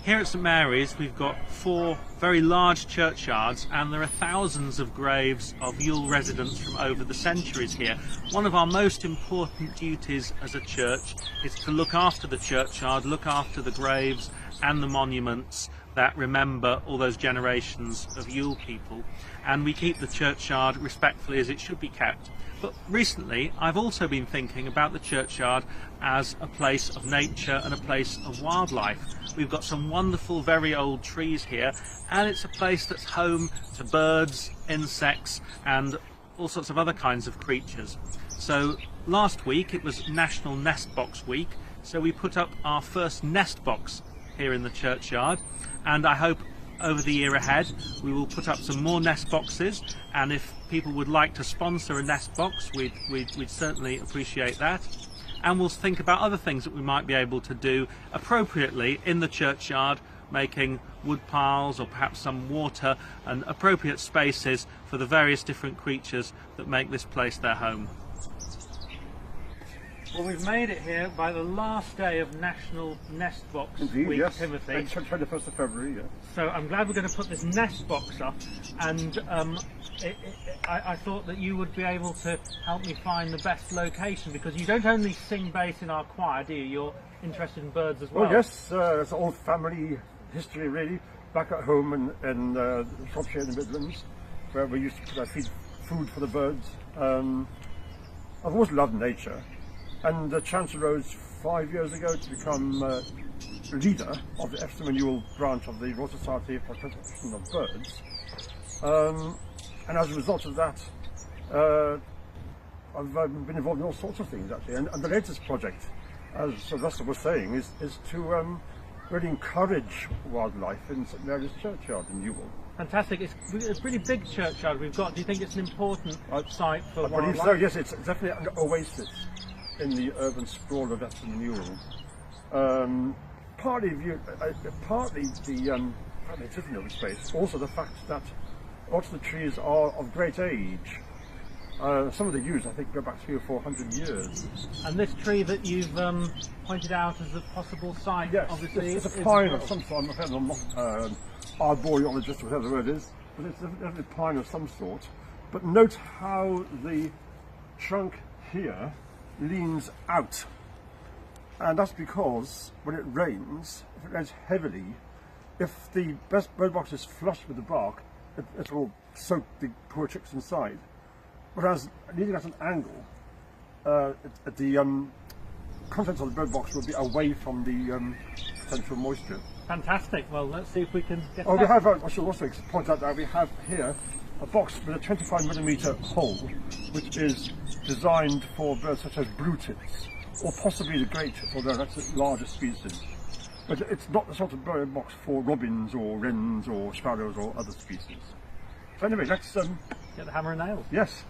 Here at St Mary's we've got 4 very large churchyards, and there are thousands of graves of Ewell residents from over the centuries here. One of our most important duties as a church is to look after the churchyard, look after the graves and the monuments that remember all those generations of Ewell people, and we keep the churchyard respectfully as it should be kept. But recently I've also been thinking about the churchyard as a place of nature and a place of wildlife. We've got some wonderful very old trees here, and it's a place that's home to birds, insects and all sorts of other kinds of creatures. So last week it was National Nest Box Week, so we put up our first nest box here in the churchyard, and I hope over the year ahead we will put up some more nest boxes, and if people would like to sponsor a nest box we'd certainly appreciate that. And we'll think about other things that we might be able to do appropriately in the churchyard, making wood piles or perhaps some water and appropriate spaces for the various different creatures that make this place their home. Well, we've made it here by the last day of National Nest Box Week, yes. Timothy. 21st of February, yeah. So I'm glad we're going to put this nest box up, and I thought that you would be able to help me find the best location, because you don't only sing bass in our choir, do you? You're interested in birds as well. Well, yes, it's all family history really. Back at home in Shropshire and the Midlands, where we used to feed food for the birds. I've always loved nature. And the chance arose 5 years ago to become leader of the Epsom and Ewell branch of the Royal Society for Protection of Birds. And as a result of that, I've been involved in all sorts of things actually. And the latest project, as Russell was saying, is to really encourage wildlife in St Mary's Churchyard in Ewell. Fantastic. It's a pretty big churchyard we've got. Do you think it's an important site for wildlife? I believe so, yes. It's definitely an oasis in the urban sprawl of Epsom and Ewell. Partly the nativity of the space, also the fact that lots of the trees are of great age. Some of the yews I think go back 300 or 400 years. And this tree that you've pointed out as a possible site, yes, obviously it's a pine of some sort. I'm not arboreologist or whatever the word is, but it's definitely a pine of some sort. But note how the trunk here leans out, and that's because when it rains, if it rains heavily, if the bird box is flush with the bark, it will soak the poor chicks inside. Whereas leaning at an angle, the contents of the bird box will be away from the potential moisture. Fantastic. Well, let's see if we can get we have, I should also point out that we have here a box with a 25mm hole, which is designed for birds such as blue tits, or possibly the grey tit, although that's the largest species. But it's not the sort of bird box for robins or wrens or sparrows or other species. So anyway, let's get the hammer and nails. Yes.